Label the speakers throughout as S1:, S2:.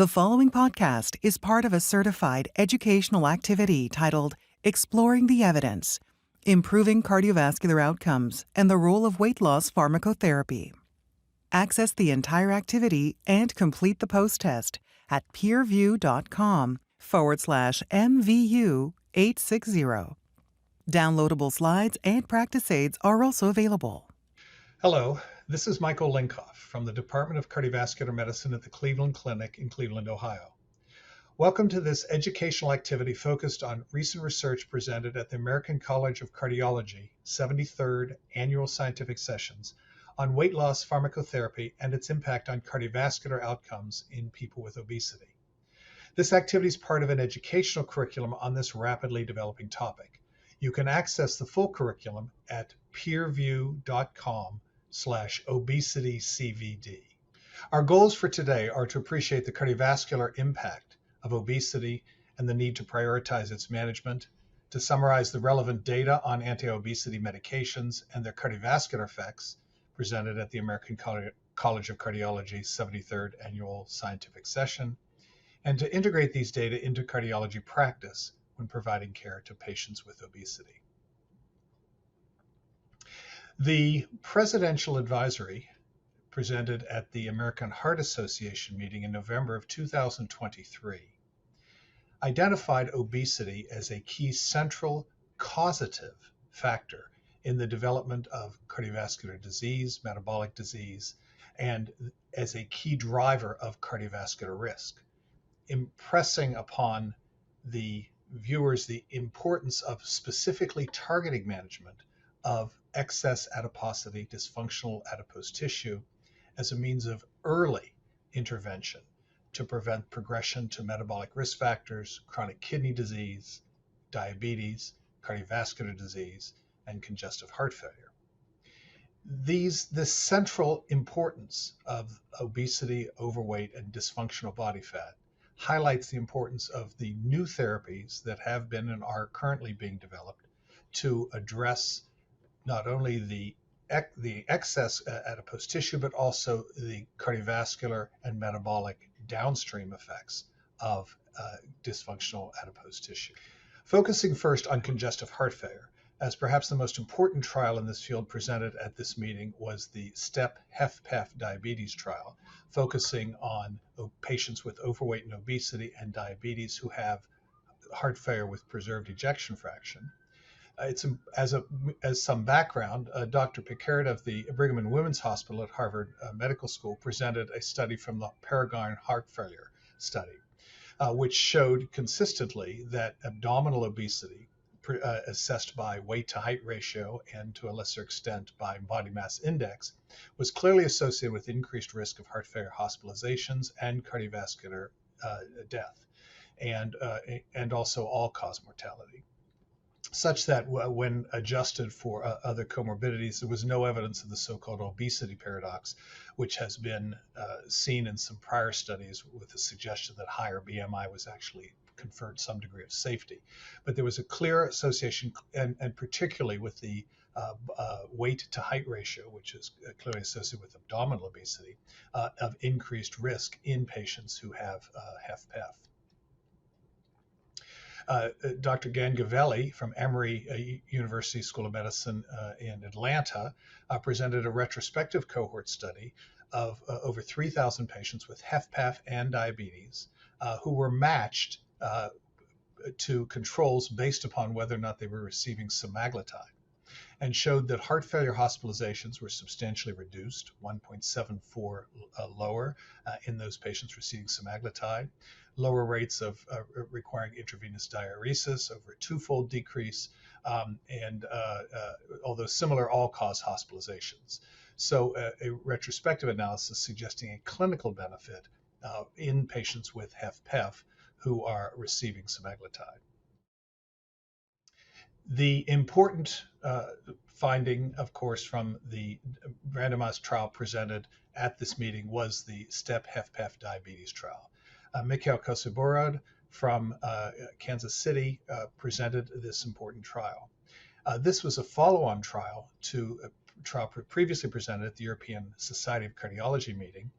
S1: The following podcast is part of a certified educational activity titled Exploring the Evidence, Improving Cardiovascular Outcomes and the Role of Weight Loss Pharmacotherapy. Access the entire activity and complete the post-test at peerview.com/MVU860. Downloadable slides and practice aids are also available.
S2: Hello, this is Michael Linkoff from the Department of Cardiovascular Medicine at the Cleveland Clinic in Cleveland, Ohio. Welcome to this educational activity focused on recent research presented at the American College of Cardiology 73rd Annual Scientific Sessions on weight loss pharmacotherapy and its impact on cardiovascular outcomes in people with obesity. This activity is part of an educational curriculum on this rapidly developing topic. You can access the full curriculum at peerview.com/obesitycvd. Our goals for today are to appreciate the cardiovascular impact of obesity and the need to prioritize its management, to summarize the relevant data on anti-obesity medications and their cardiovascular effects presented at the American College of Cardiology 73rd Annual Scientific Session, and to integrate these data into cardiology practice when providing care to patients with obesity. The Presidential Advisory presented at the American Heart Association meeting in November of 2023 identified obesity as a key central causative factor in the development of cardiovascular disease, metabolic disease, and as a key driver of cardiovascular risk, impressing upon the viewers the importance of specifically targeting management of excess adiposity, dysfunctional adipose tissue, as a means of early intervention to prevent progression to metabolic risk factors, chronic kidney disease, diabetes, cardiovascular disease, and congestive heart failure. The central importance of obesity, overweight, and dysfunctional body fat highlights the importance of the new therapies that have been and are currently being developed to address not only the excess adipose tissue, but also the cardiovascular and metabolic downstream effects of dysfunctional adipose tissue. Focusing first on congestive heart failure, as perhaps the most important trial in this field presented at this meeting was the STEP-HFpEF diabetes trial, focusing on patients with overweight and obesity and diabetes who have heart failure with preserved ejection fraction. As some background, Dr. Pickard of the Brigham and Women's Hospital at Harvard Medical School presented a study from the PARAGON-HF study, which showed consistently that abdominal obesity assessed by weight to height ratio and to a lesser extent by body mass index was clearly associated with increased risk of heart failure hospitalizations and cardiovascular death, and also all-cause mortality, such that when adjusted for other comorbidities, there was no evidence of the so-called obesity paradox, which has been seen in some prior studies with the suggestion that higher BMI was actually conferred some degree of safety. But there was a clear association, and particularly with the weight to height ratio, which is clearly associated with abdominal obesity, of increased risk in patients who have HFpEF. Dr. Gangavelli from Emory University School of Medicine in Atlanta presented a retrospective cohort study of over 3,000 patients with HFpEF and diabetes who were matched to controls based upon whether or not they were receiving semaglutide, and showed that heart failure hospitalizations were substantially reduced, 1.74 lower in those patients receiving semaglutide, lower rates of requiring intravenous diuresis, over a twofold decrease, and although similar all-cause hospitalizations. So a retrospective analysis suggesting a clinical benefit in patients with HFpEF who are receiving semaglutide. The important finding, of course, from the randomized trial presented at this meeting was the STEP-HFpEF diabetes trial. Mikhail Kosoborod from Kansas City presented this important trial. This was a follow-on trial to a trial previously presented at the European Society of Cardiology meeting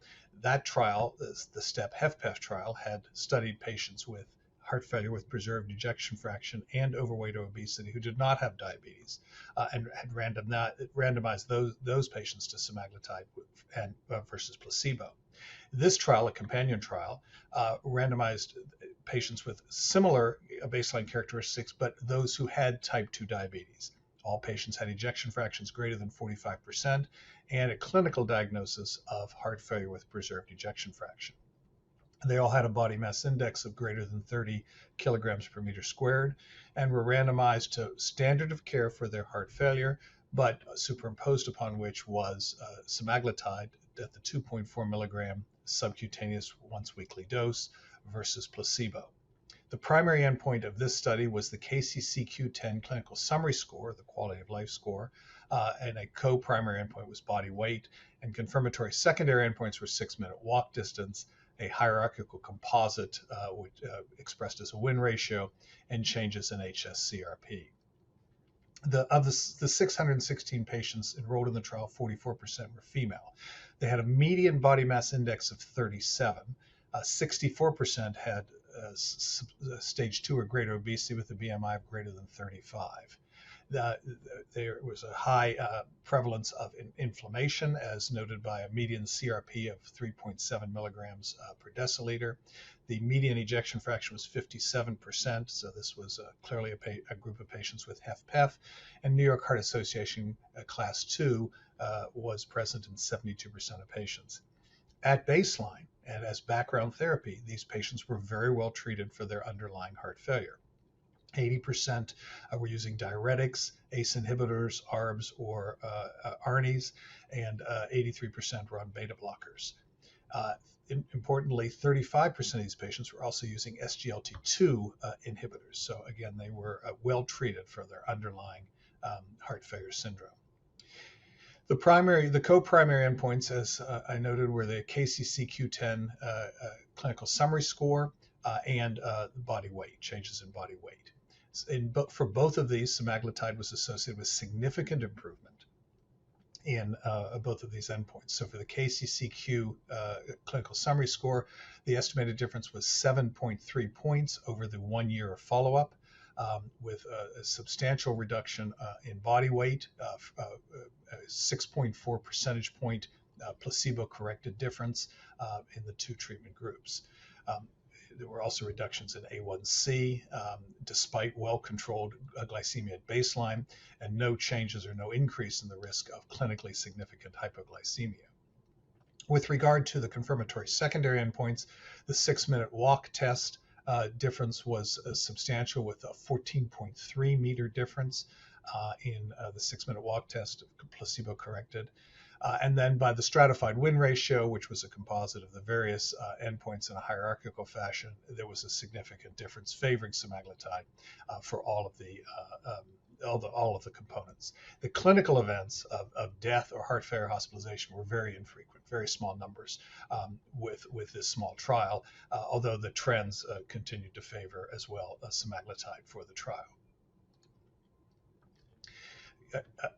S2: That trial, the STEP-HFpEF trial, had studied patients with heart failure with preserved ejection fraction and overweight or obesity who did not have diabetes, and had randomized those patients to semaglutide versus placebo. This trial, a companion trial, randomized patients with similar baseline characteristics, but those who had type 2 diabetes. All patients had ejection fractions greater than 45% and a clinical diagnosis of heart failure with preserved ejection fraction. They all had a body mass index of greater than 30 kilograms per meter squared and were randomized to standard of care for their heart failure, but superimposed upon which was semaglutide at the 2.4 milligram subcutaneous once weekly dose versus placebo. The primary endpoint of this study was the KCCQ-10 clinical summary score, the quality of life score, and a co-primary endpoint was body weight, and confirmatory secondary endpoints were 6-minute walk distance, a hierarchical composite which, expressed as a win ratio, and changes in HSCRP. Of the 616 patients enrolled in the trial, 44% were female. They had a median body mass index of 37. 64% had stage 2 or greater obesity with a BMI of greater than 35. There was a high prevalence of inflammation, as noted by a median CRP of 3.7 milligrams per deciliter. The median ejection fraction was 57%, so this was clearly a group of patients with HFpEF, and New York Heart Association Class 2 was present in 72% of patients. At baseline and as background therapy, these patients were very well treated for their underlying heart failure. 80% were using diuretics, ACE inhibitors, ARBs, or ARNIs, and 83% were on beta blockers. Importantly, 35% of these patients were also using SGLT2 inhibitors. So again, they were well treated for their underlying heart failure syndrome. The co-primary endpoints, as I noted, were the KCCQ-10 clinical summary score and body weight, changes in body weight. For both of these, semaglutide was associated with significant improvement in both of these endpoints. So for the KCCQ clinical summary score, the estimated difference was 7.3 points over the 1 year of follow-up, with a substantial reduction in body weight, 6.4 percentage point placebo-corrected difference in the two treatment groups. There were also reductions in A1C, despite well-controlled glycemia at baseline, and no changes or no increase in the risk of clinically significant hypoglycemia. With regard to the confirmatory secondary endpoints, the 6-minute walk test difference was substantial, with a 14.3 meter difference in the 6-minute walk test, placebo-corrected. And then by the stratified win ratio, which was a composite of the various endpoints in a hierarchical fashion, there was a significant difference favoring semaglutide for all of the components. The clinical events of death or heart failure hospitalization were very infrequent, very small numbers with this small trial, although the trends continued to favor as well semaglutide for the trial.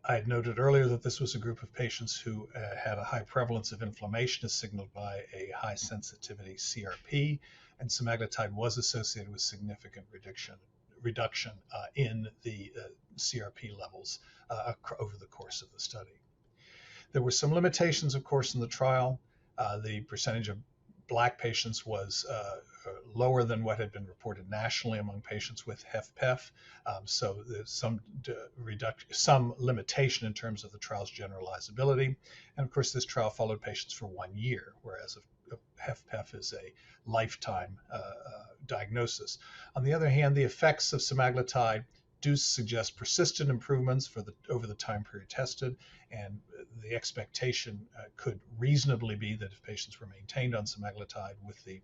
S2: I had noted earlier that this was a group of patients who had a high prevalence of inflammation as signaled by a high sensitivity CRP, and semaglutide was associated with significant reduction in the CRP levels over the course of the study. There were some limitations, of course, in the trial. The percentage of Black patients was lower than what had been reported nationally among patients with HFpEF. So there's some limitation in terms of the trial's generalizability. And of course, this trial followed patients for 1 year, whereas HFpEF is a lifetime diagnosis. On the other hand, the effects of semaglutide do suggest persistent improvements over the time period tested, and the expectation could reasonably be that if patients were maintained on semaglutide with the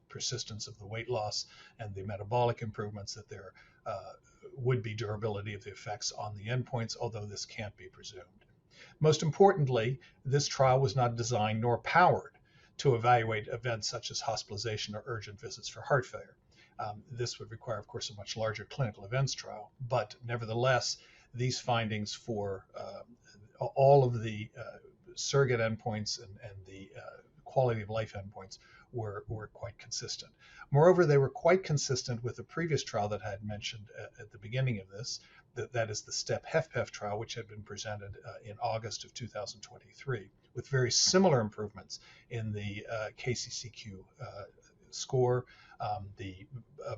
S2: persistence of the weight loss and the metabolic improvements, that there would be durability of the effects on the endpoints, although this can't be presumed. Most importantly, this trial was not designed nor powered to evaluate events such as hospitalization or urgent visits for heart failure. This would require, of course, a much larger clinical events trial, but nevertheless, these findings for all of the surrogate endpoints and the quality of life endpoints were quite consistent. Moreover, they were quite consistent with the previous trial that I had mentioned at the beginning of this, that is the STEP-HFpEF trial, which had been presented in August of 2023, with very similar improvements in the KCCQ score. The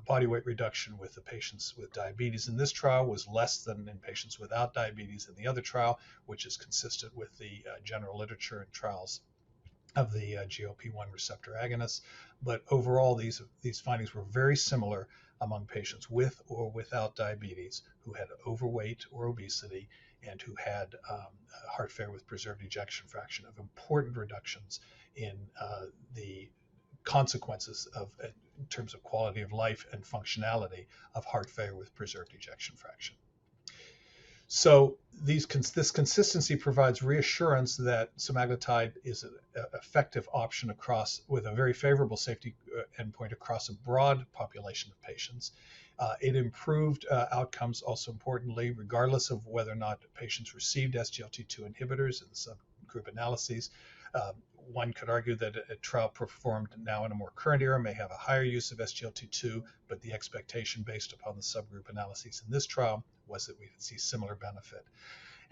S2: body weight reduction with the patients with diabetes in this trial was less than in patients without diabetes in the other trial, which is consistent with the general literature and trials of the GLP-1 receptor agonists. But overall, these findings were very similar among patients with or without diabetes who had overweight or obesity and who had heart failure with preserved ejection fraction, of important reductions in the consequences of, in terms of quality of life and functionality, of heart failure with preserved ejection fraction. So this consistency provides reassurance that semaglutide is an effective option with a very favorable safety endpoint across a broad population of patients. It improved outcomes, also importantly, regardless of whether or not patients received SGLT2 inhibitors in the subgroup analyses. One could argue that a trial performed now in a more current era may have a higher use of SGLT2, but the expectation based upon the subgroup analyses in this trial was that we would see similar benefit.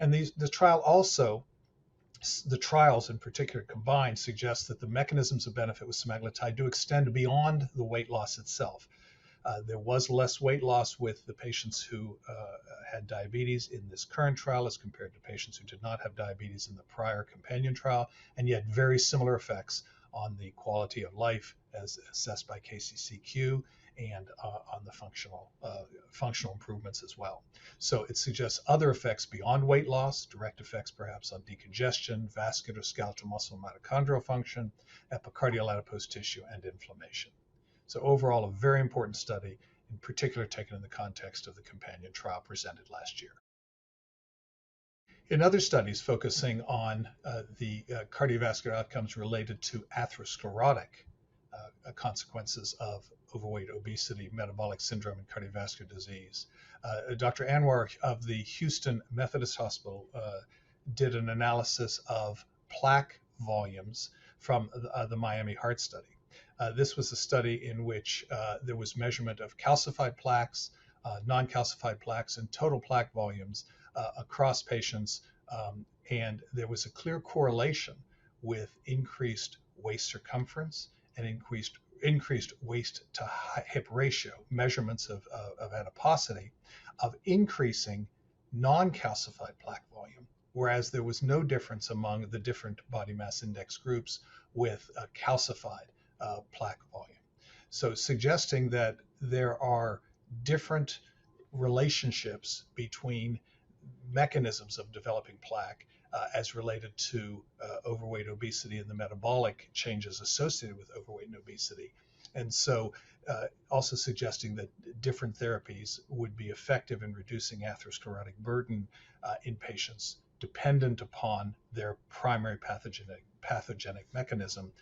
S2: And the trials in particular combined suggest that the mechanisms of benefit with semaglutide do extend beyond the weight loss itself. There was less weight loss with the patients who had diabetes in this current trial as compared to patients who did not have diabetes in the prior companion trial, and yet very similar effects on the quality of life as assessed by KCCQ and on the functional improvements as well. So it suggests other effects beyond weight loss, direct effects perhaps on decongestion, vascular, skeletal muscle, mitochondrial function, epicardial adipose tissue, and inflammation. So overall, a very important study, in particular taken in the context of the companion trial presented last year. In other studies focusing on the cardiovascular outcomes related to atherosclerotic consequences of overweight, obesity, metabolic syndrome, and cardiovascular disease, Dr. Anwar of the Houston Methodist Hospital did an analysis of plaque volumes from the Miami Heart Study. This was a study in which there was measurement of calcified plaques, non-calcified plaques, and total plaque volumes across patients, and there was a clear correlation with increased waist circumference and increased waist to hip ratio, measurements of adiposity, of increasing non-calcified plaque volume, whereas there was no difference among the different body mass index groups with calcified plaque volume. So suggesting that there are different relationships between mechanisms of developing plaque as related to overweight, obesity, and the metabolic changes associated with overweight and obesity. And so also suggesting that different therapies would be effective in reducing atherosclerotic burden in patients dependent upon their primary pathogenic mechanism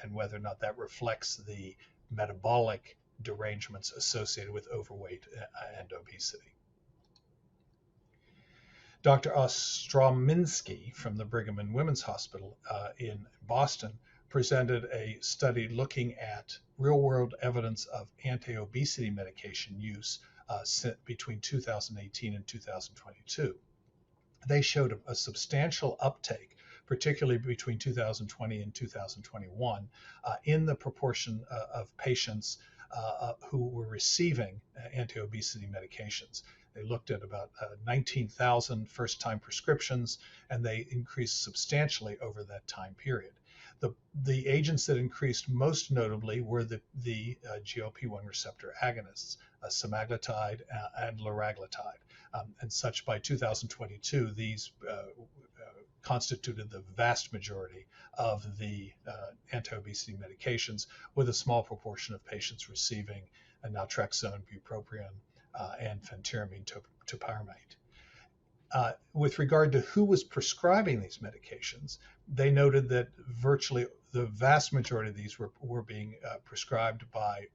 S2: and whether or not that reflects the metabolic derangements associated with overweight and obesity. Dr. Ostrominski from the Brigham and Women's Hospital in Boston presented a study looking at real-world evidence of anti-obesity medication use between 2018 and 2022. They showed a substantial uptake, particularly between 2020 and 2021, in the proportion of patients who were receiving anti-obesity medications. They looked at about 19,000 first-time prescriptions, and they increased substantially over that time period. The agents that increased most notably were the GLP-1 receptor agonists, semaglutide and liraglutide. And such by 2022, these constituted the vast majority of the anti-obesity medications, with a small proportion of patients receiving naltrexone, bupropion, and phentermine topiramate. With regard to who was prescribing these medications, they noted that virtually the vast majority of these were being prescribed by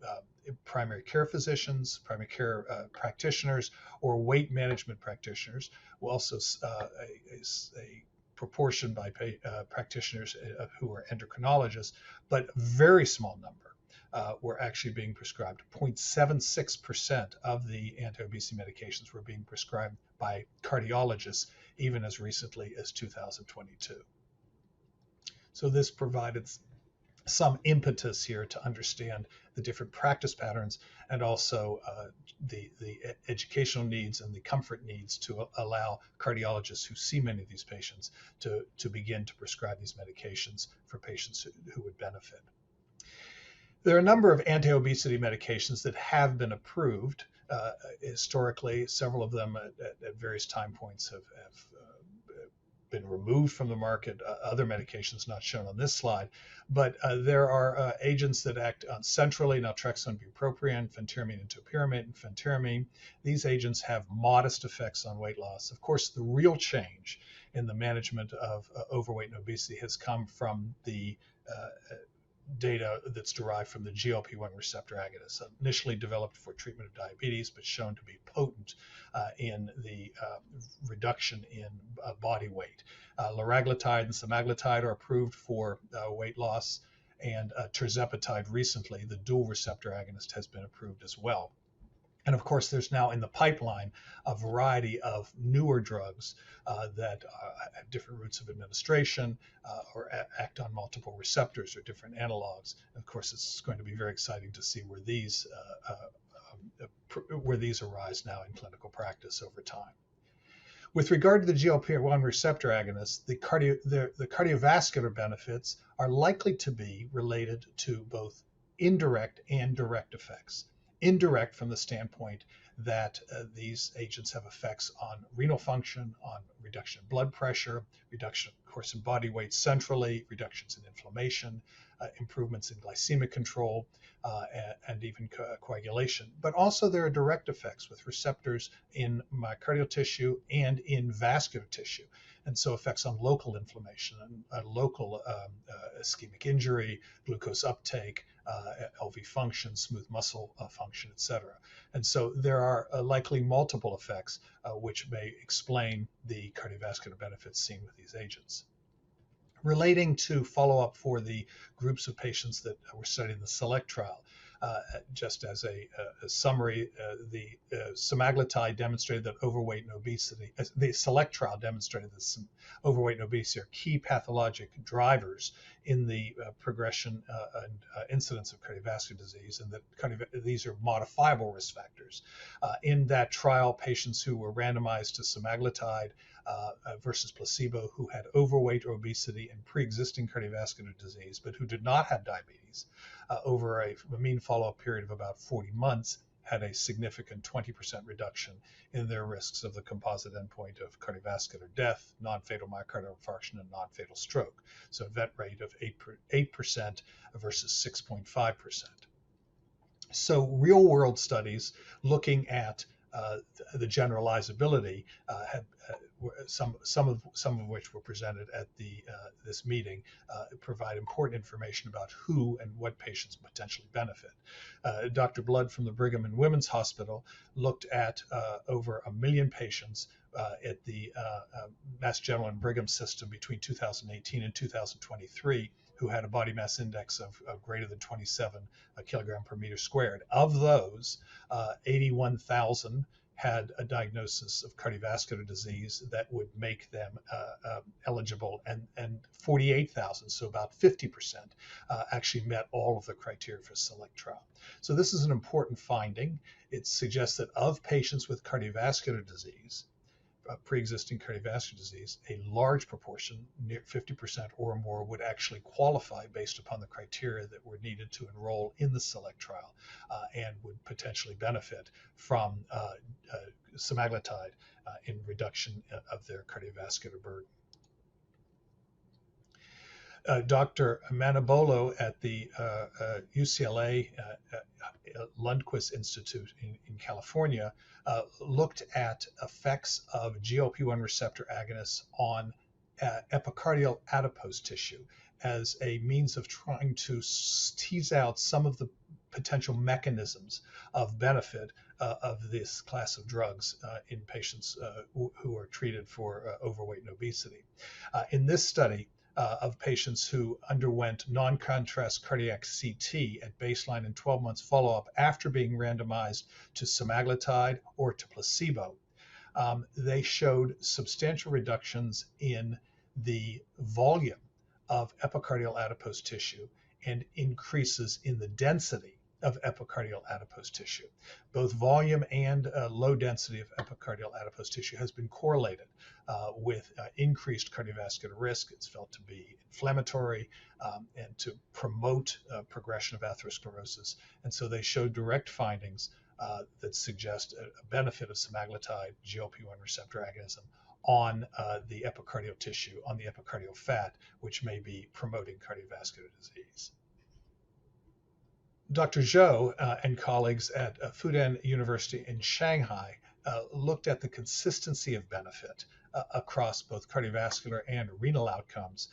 S2: primary care physicians, primary care practitioners, or weight management practitioners. Also, a proportion by practitioners who are endocrinologists, but a very small number were actually being prescribed. 0.76% of the anti-obesity medications were being prescribed by cardiologists, even as recently as 2022. So this provided some impetus here to understand the different practice patterns and also the educational needs and the comfort needs to allow cardiologists who see many of these patients to begin to prescribe these medications for patients who would benefit. There are a number of anti-obesity medications that have been approved historically. Several of them at various time points have been removed from the market. Other medications not shown on this slide, but there are agents that act centrally: naltrexone, bupropion, phentermine, and topiramate, and phentermine. These agents have modest effects on weight loss. Of course, the real change in the management of overweight and obesity has come from the data that's derived from the GLP-1 receptor agonists, initially developed for treatment of diabetes, but shown to be potent in the reduction in body weight. Liraglutide and semaglutide are approved for weight loss, and tirzepatide recently, the dual receptor agonist, has been approved as well. And of course, there's now in the pipeline a variety of newer drugs that have different routes of administration or act on multiple receptors or different analogs. And of course, it's going to be very exciting to see where these arise now in clinical practice over time. With regard to the GLP-1 receptor agonists, the cardiovascular benefits are likely to be related to both indirect and direct effects. Indirect from the standpoint that these agents have effects on renal function, on reduction of blood pressure, reduction, of course, in body weight centrally, reductions in inflammation, improvements in glycemic control, and even coagulation. But also there are direct effects with receptors in myocardial tissue and in vascular tissue. And so effects on local inflammation and local ischemic injury, glucose uptake, LV function, smooth muscle function, etc. And so there are likely multiple effects which may explain the cardiovascular benefits seen with these agents. Relating to follow-up for the groups of patients that were studied in the SELECT trial, just as a summary, the semaglutide demonstrated that overweight and obesity, the SELECT trial demonstrated that overweight and obesity are key pathologic drivers in the progression and incidence of cardiovascular disease, and that these are modifiable risk factors. In that trial, patients who were randomized to semaglutide versus placebo who had overweight or obesity and pre-existing cardiovascular disease, but who did not have diabetes, over a mean follow-up period of about 40 months, had a significant 20% reduction in their risks of the composite endpoint of cardiovascular death, non-fatal myocardial infarction, and non-fatal stroke. So event rate of 8% versus 6.5%. So real-world studies looking at the generalizability some of which were presented at this meeting provide important information about who and what patients potentially benefit. Dr. Blood from the Brigham and Women's Hospital looked at over 1 million patients at the Mass General and Brigham system between 2018 and 2023 who had a body mass index of greater than 27 kilogram per meter squared. Of those, 81,000 had a diagnosis of cardiovascular disease that would make them eligible, and 48,000, so about 50%, actually met all of the criteria for SELECT trial. So this is an important finding. It suggests that of patients with cardiovascular disease, pre-existing cardiovascular disease, a large proportion, near 50% or more, would actually qualify based upon the criteria that were needed to enroll in the SELECT trial and would potentially benefit from semaglutide in reduction of their cardiovascular burden. Dr. Manabolo at the UCLA Lundquist Institute in California looked at effects of GLP-1 receptor agonists on epicardial adipose tissue as a means of trying to tease out some of the potential mechanisms of benefit of this class of drugs in patients who are treated for overweight and obesity. In this study of patients who underwent non-contrast cardiac CT at baseline and 12 months follow-up after being randomized to semaglutide or to placebo, they showed substantial reductions in the volume of epicardial adipose tissue and increases in the density of epicardial adipose tissue. Both volume and low density of epicardial adipose tissue has been correlated with increased cardiovascular risk. It's felt to be inflammatory and to promote progression of atherosclerosis. And so they showed direct findings that suggest a benefit of semaglutide, GLP-1 receptor agonism, on the epicardial tissue, on the epicardial fat, which may be promoting cardiovascular disease. Dr. Zhou and colleagues at Fudan University in Shanghai looked at the consistency of benefit across both cardiovascular and renal outcomes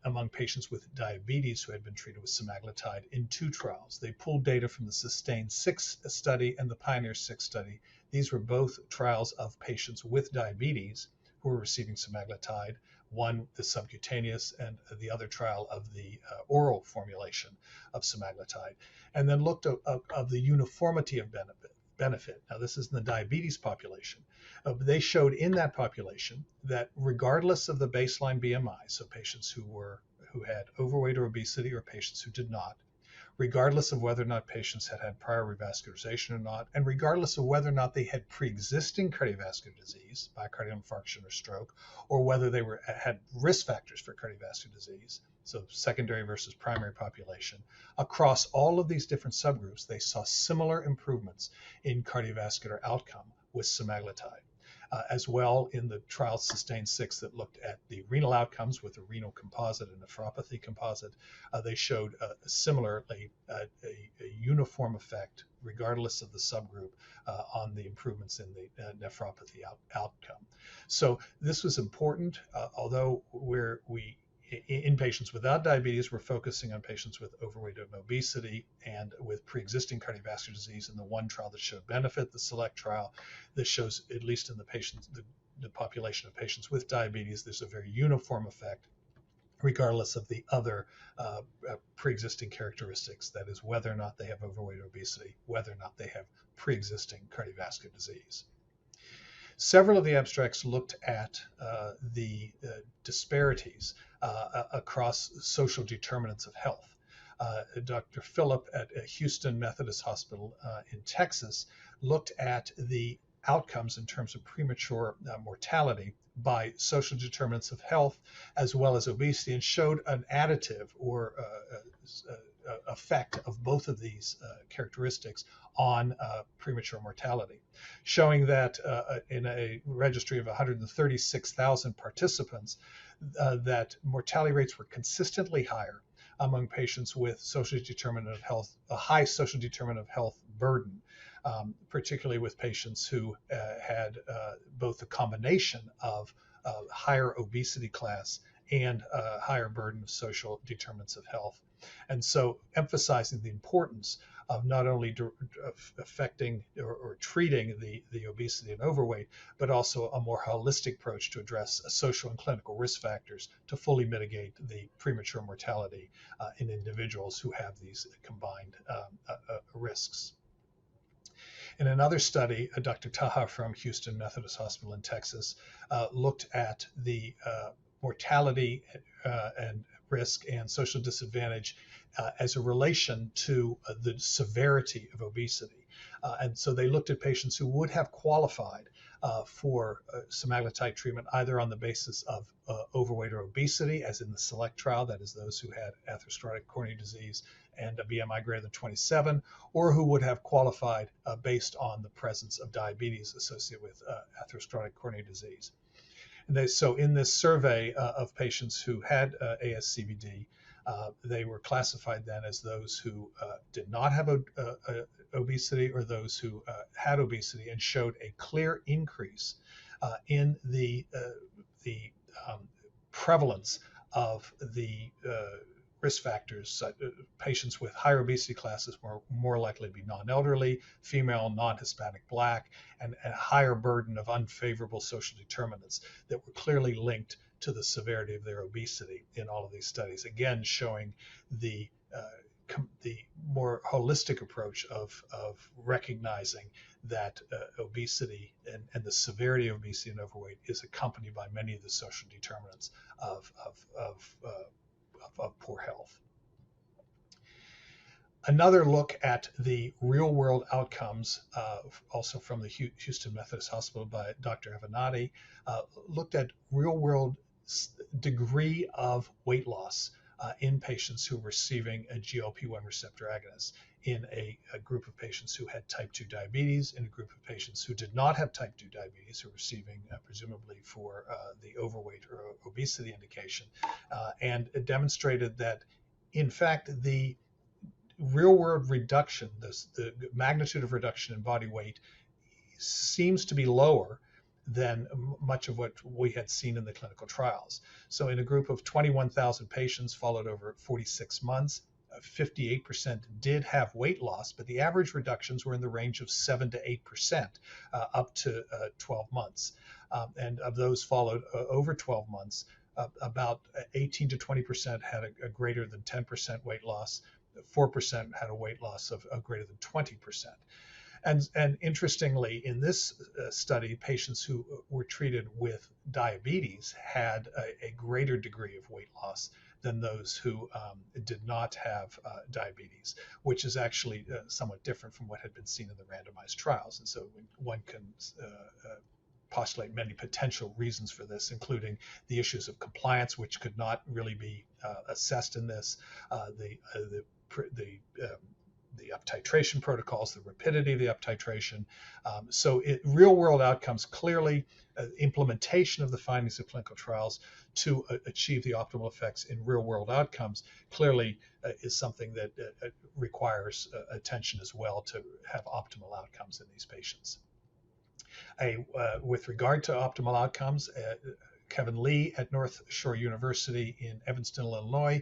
S2: among patients with diabetes who had been treated with semaglutide in 2 trials. They pulled data from the SUSTAIN-6 study and the PIONEER-6 study. These were both trials of patients with diabetes who were receiving semaglutide, one the subcutaneous and the other trial of the oral formulation of semaglutide, and then looked of the uniformity of benefit. Now, this is in the diabetes population. They showed in that population that regardless of the baseline BMI, so patients who had overweight or obesity or patients who did not, regardless of whether or not patients had had prior revascularization or not, and regardless of whether or not they had pre-existing cardiovascular disease, myocardial infarction or stroke, or whether they had risk factors for cardiovascular disease, so secondary versus primary population, across all of these different subgroups, they saw similar improvements in cardiovascular outcome with semaglutide. As well in the trial SUSTAIN-6 that looked at the renal outcomes with a renal composite and nephropathy composite, they showed similarly a uniform effect regardless of the subgroup on the improvements in the nephropathy outcome. So this was important, although in patients without diabetes, we're focusing on patients with overweight and obesity and with pre-existing cardiovascular disease in the one trial that showed benefit, the SELECT trial. This shows, at least in the patients, the population of patients with diabetes, there's a very uniform effect regardless of the other pre-existing characteristics, that is, whether or not they have overweight or obesity, whether or not they have pre-existing cardiovascular disease. Several of the abstracts looked at the disparities across social determinants of health. Dr. Phillip at Houston Methodist Hospital in Texas looked at the outcomes in terms of premature mortality by social determinants of health as well as obesity, and showed an additive or effect of both of these characteristics on premature mortality, showing that in a registry of 136,000 participants, that mortality rates were consistently higher among patients with socially determinant of health, a high social determinant of health burden, particularly with patients who had both the combination of higher obesity class and higher burden of social determinants of health. And so emphasizing the importance of not only affecting or treating the obesity and overweight, but also a more holistic approach to address social and clinical risk factors to fully mitigate the premature mortality in individuals who have these combined risks. In another study, Dr. Taha from Houston Methodist Hospital in Texas looked at the mortality and risk and social disadvantage as a relation to the severity of obesity. And so they looked at patients who would have qualified for semaglutide treatment either on the basis of overweight or obesity, as in the SELECT trial, that is those who had atherosclerotic coronary disease and a BMI greater than 27, or who would have qualified based on the presence of diabetes associated with atherosclerotic coronary disease. And so in this survey of patients who had ASCVD, they were classified then as those who did not have obesity or those who had obesity, and showed a clear increase in the prevalence of the risk factors. Patients with higher obesity classes were more likely to be non-elderly, female, non-Hispanic, Black, and a higher burden of unfavorable social determinants that were clearly linked to the severity of their obesity in all of these studies. Again, showing the more holistic approach of recognizing that obesity and the severity of obesity and overweight is accompanied by many of the social determinants of poor health. Another look at the real-world outcomes, also from the Houston Methodist Hospital by Dr. Avenatti, looked at real-world degree of weight loss in patients who were receiving a GLP-1 receptor agonist, in a group of patients who had type 2 diabetes, in a group of patients who did not have type 2 diabetes, who were receiving presumably for the overweight or obesity indication, and it demonstrated that, in fact, the real-world reduction, the magnitude of reduction in body weight, seems to be lower than much of what we had seen in the clinical trials. So in a group of 21,000 patients followed over 46 months, 58% did have weight loss, but the average reductions were in the range of 7 to 8% up to 12 months. And of those followed over 12 months, about 18 to 20% had a greater than 10% weight loss, 4% had a weight loss of greater than 20%. And interestingly, in this study, patients who were treated with diabetes had a greater degree of weight loss than those who did not have diabetes, which is actually somewhat different from what had been seen in the randomized trials. And so one can postulate many potential reasons for this, including the issues of compliance, which could not really be assessed in this, the up-titration protocols, the rapidity of the up-titration. So real-world outcomes, clearly implementation of the findings of clinical trials to achieve the optimal effects in real-world outcomes clearly is something that requires attention as well to have optimal outcomes in these patients. With regard to optimal outcomes, Kevin Lee at North Shore University in Evanston, Illinois,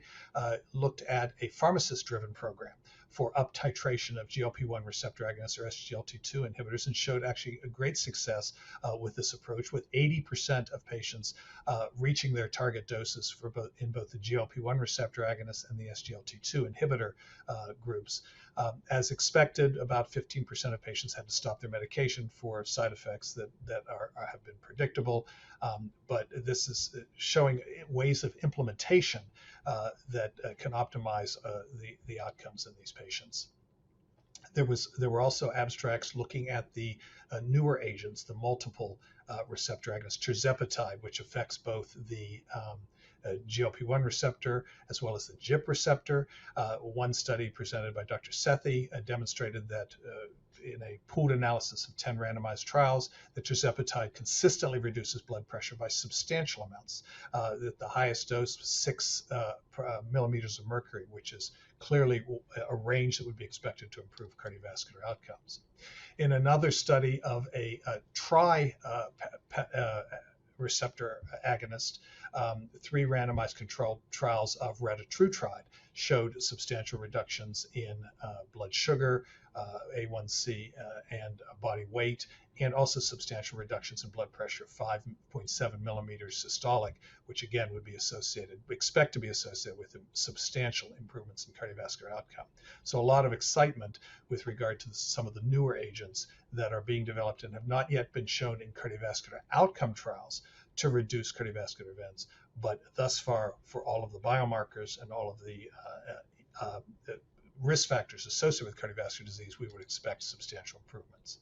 S2: looked at a pharmacist-driven program for up-titration of GLP-1 receptor agonists, or SGLT2 inhibitors, and showed actually a great success with this approach, with 80% of patients reaching their target doses for both the GLP-1 receptor agonist and the SGLT2 inhibitor groups. As expected, about 15% of patients had to stop their medication for side effects that have been predictable, but this is showing ways of implementation that can optimize the outcomes in these patients. There were also abstracts looking at the newer agents, the multiple receptor agonists, tirzepatide, which affects both the GLP-1 receptor as well as the GIP receptor. One study presented by Dr. Sethi demonstrated that in a pooled analysis of 10 randomized trials, that tirzepatide consistently reduces blood pressure by substantial amounts. The highest dose was 6 millimeters of mercury, which is clearly a range that would be expected to improve cardiovascular outcomes. In another study of a receptor agonist, 3 randomized controlled trials of retatrutide showed substantial reductions in blood sugar, A1C, and body weight, and also substantial reductions in blood pressure, 5.7 millimeters systolic, which again would be expect to be associated with substantial improvements in cardiovascular outcome. So a lot of excitement with regard to some of the newer agents that are being developed and have not yet been shown in cardiovascular outcome trials to reduce cardiovascular events, but thus far, for all of the biomarkers and all of the risk factors associated with cardiovascular disease, we would expect substantial improvements.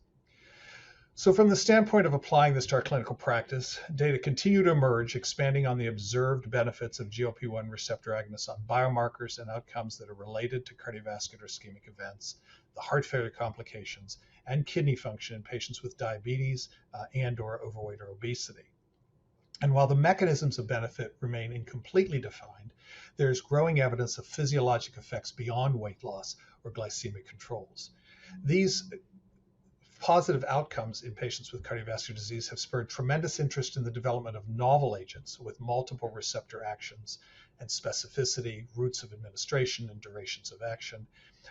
S2: So from the standpoint of applying this to our clinical practice, data continue to emerge, expanding on the observed benefits of GLP-1 receptor agonists on biomarkers and outcomes that are related to cardiovascular ischemic events, the heart failure complications, and kidney function in patients with diabetes and/or overweight or obesity. And while the mechanisms of benefit remain incompletely defined, there is growing evidence of physiologic effects beyond weight loss or glycemic controls. These positive outcomes in patients with cardiovascular disease have spurred tremendous interest in the development of novel agents with multiple receptor actions and specificity, routes of administration, and durations of action.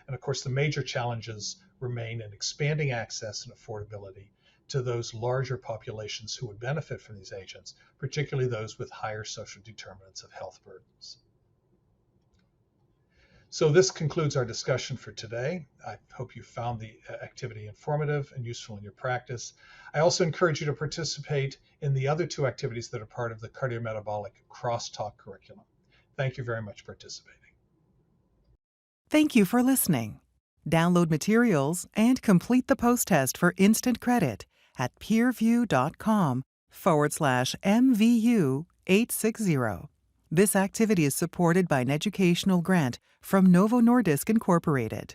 S2: And of course, the major challenges remain in expanding access and affordability to those larger populations who would benefit from these agents, particularly those with higher social determinants of health burdens. So this concludes our discussion for today. I hope you found the activity informative and useful in your practice. I also encourage you to participate in the other two activities that are part of the cardiometabolic crosstalk curriculum. Thank you very much for participating.
S1: Thank you for listening. Download materials and complete the post-test for instant credit at peerview.com/MVU860. This activity is supported by an educational grant from Novo Nordisk Incorporated.